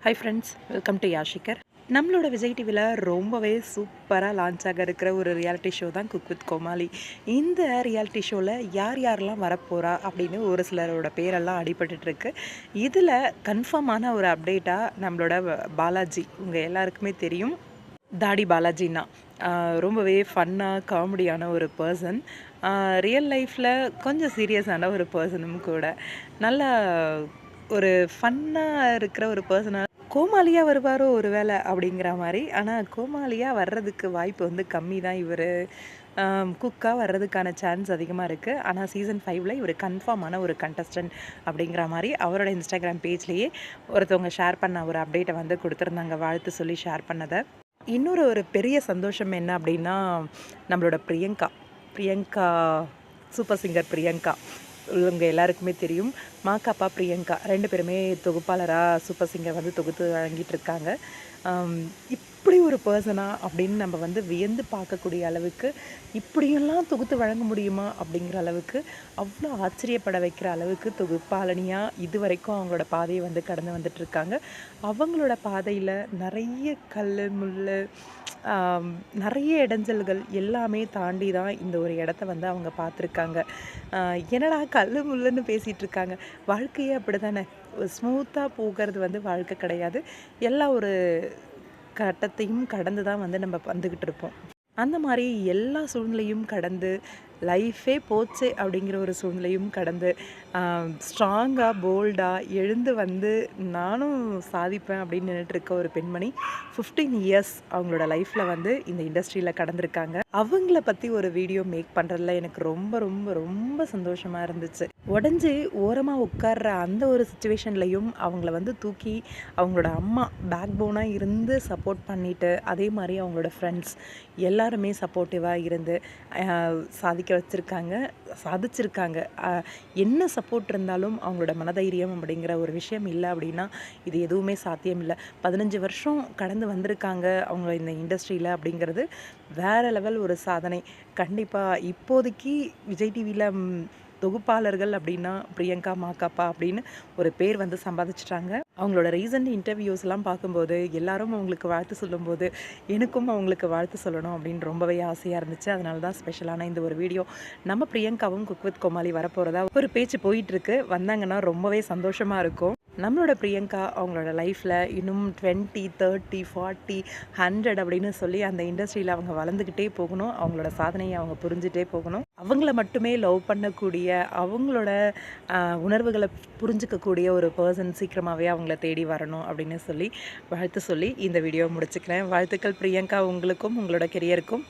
Hi friends, welcome to யாஷிகர். நம்மளோட விஜய் டிவியில் ரொம்பவே சூப்பராக லான்ச் ஆக இருக்கிற ஒரு ரியாலிட்டி ஷோ தான் குக் வித் கோமாளி. இந்த ரியாலிட்டி ஷோவில் யார் யாரெல்லாம் வரப்போகிறா அப்படின்னு ஒரு சிலரோட பேரெல்லாம் அடிபட்டுருக்கு. இதில் கன்ஃபார்மான ஒரு அப்டேட்டாக நம்மளோட பாலாஜி உங்கள் எல்லாருக்குமே தெரியும். தாடி பாலாஜின்னா ரொம்பவே ஃபன்னாக காமெடியான ஒரு பர்சன். ரியல் லைஃப்பில் கொஞ்சம் சீரியஸான ஒரு பர்சனும் கூட. நல்லா ஒரு ஃபன்னாக இருக்கிற ஒரு பர்சனாக கோமாளியாக வருவாரோ ஒரு வேளை அப்படிங்கிற மாதிரி. ஆனால் கோமாளியாக வர்றதுக்கு வாய்ப்பு வந்து கம்மி தான். இவர் குக்காக வர்றதுக்கான சான்ஸ் அதிகமாக இருக்குது. ஆனால் சீசன் 5ல் இவர் கன்ஃபார்மான ஒரு கண்டஸ்டன்ட் அப்படிங்கிற மாதிரி அவரோட இன்ஸ்டாகிராம் பேஜ்லேயே ஒருத்தவங்க ஷேர் பண்ண ஒரு அப்டேட்டை வந்து கொடுத்துருந்தாங்க, வாழ்த்து சொல்லி ஷேர் பண்ணதை. இன்னொரு ஒரு பெரிய சந்தோஷம் என்ன அப்படின்னா, நம்மளோட பிரியங்கா சூப்பர் சிங்கர் பிரியங்கா இவங்க எல்லாருக்குமே தெரியும். மாக்காப்பா பிரியங்கா 2 பேருமே தொகுப்பாளராக சூப்பர் சிங்கர் வந்து தொகுத்து வழங்கிட்டு இருக்காங்க. இப்படி ஒரு பர்சனா அப்படின்னு நம்ம வந்து வியந்து பார்க்கக்கூடிய அளவுக்கு, இப்படியெல்லாம் தொகுத்து வழங்க முடியுமா அப்படிங்கிற அளவுக்கு, அவ்வளோ ஆச்சரியப்பட வைக்கிற அளவுக்கு தொகுப்பாளனியாக இது வரைக்கும் அவங்களோட பாதையை வந்து கடந்து வந்துட்டுருக்காங்க. அவங்களோட பாதையில் நிறைய கல் முள், நிறைய இடைஞ்சல்கள் எல்லாமே தாண்டி தான் இந்த ஒரு இடத்த வந்து அவங்க பார்த்துருக்காங்க. என்னடா கல் முள்ளுன்னு பேசிகிட்டு இருக்காங்க, வாழ்க்கையே அப்படி தானே. ஸ்மூத்தாக போகிறது வந்து வாழ்க்கை கிடையாது. எல்லா ஒரு கட்டத்தையும் கடந்து தான் வந்து நம்ம வந்துக்கிட்டு இருப்போம். அந்த மாதிரி எல்லா சூழ்நிலையும் கடந்து லைஃபே போச்சு அப்படிங்கிற ஒரு சூழ்நிலையும் கடந்து ஸ்ட்ராங்காக போல்டாக எழுந்து வந்து நானும் சாதிப்பேன் அப்படின்னு நின்றுட்டுருக்க ஒரு பெண்மணி 15 இயர்ஸ் அவங்களோட லைஃப்பில் வந்து இந்த இண்டஸ்ட்ரியில் கடந்திருக்காங்க. அவங்கள பற்றி ஒரு வீடியோ மேக் பண்ணுறதுல எனக்கு ரொம்ப ரொம்ப ரொம்ப சந்தோஷமாக இருந்துச்சு. உடஞ்சி ஓரமாக உட்கார்ற அந்த ஒரு சுச்சுவேஷன்லையும் அவங்கள வந்து தூக்கி அவங்களோட அம்மா பேக் போனாக இருந்து சப்போர்ட் பண்ணிவிட்டு, அதே மாதிரி அவங்களோட ஃப்ரெண்ட்ஸ் எல்லாருமே சப்போர்ட்டிவாக இருந்து சாதிச்சிருக்காங்க. என்ன சப்போர்ட் இருந்தாலும் அவங்களோட மனதைரியம் அப்படிங்கிற ஒரு விஷயம் இல்லை அப்படின்னா இது எதுவுமே சாத்தியம் இல்லை. 15 வருஷம் கடந்து வந்திருக்காங்க அவங்க இந்த இண்டஸ்ட்ரியில் அப்படிங்கிறது வேறு லெவல் ஒரு சாதனை. கண்டிப்பாக இப்போதைக்கு விஜய் டிவியில் தொகுப்பாளர்கள் அப்படின்னா பிரியங்கா மாக்காப்பா அப்படின்னு ஒரு பேர் வந்து சம்பாதிச்சிட்டாங்க. அவங்களோட ரீசன்ட் இன்டர்வியூஸ்லாம் பார்க்கும்போது எல்லாரும் அவங்களுக்கு வாழ்த்து சொல்லும்போது எனக்கும் அவங்களுக்கு வாழ்த்து சொல்லணும் அப்படின்னு ரொம்பவே ஆசையாக இருந்துச்சு. அதனால தான் ஸ்பெஷலான இந்த ஒரு வீடியோ. நம்ம பிரியங்காவும் குக் வித் கோமாளி வரப்போகிறதா ஒரு பேச்சு போயிட்டுருக்கு. வந்தாங்கன்னா ரொம்பவே சந்தோஷமாக இருக்கும். நம்மளோட பிரியங்கா அவங்களோட லைஃப்பில் இன்னும் 20, 30, 40, 100 அப்படின்னு சொல்லி அந்த இண்டஸ்ட்ரியில் அவங்க வளர்ந்துக்கிட்டே போகணும். அவங்களோட சாதனையை அவங்க புரிஞ்சுட்டே போகணும். அவங்கள மட்டுமே லவ் பண்ணக்கூடிய, அவங்களோட உணர்வுகளை புரிஞ்சிக்கக்கூடிய ஒரு பர்சன் சீக்கிரமாகவே அவங்கள தேடி வரணும் அப்படின்னு சொல்லி வாழ்த்து சொல்லி இந்த வீடியோ முடிச்சுக்கிறேன். வாழ்த்துக்கள் பிரியங்கா, உங்களுக்கும் உங்களோட கெரியருக்கும்.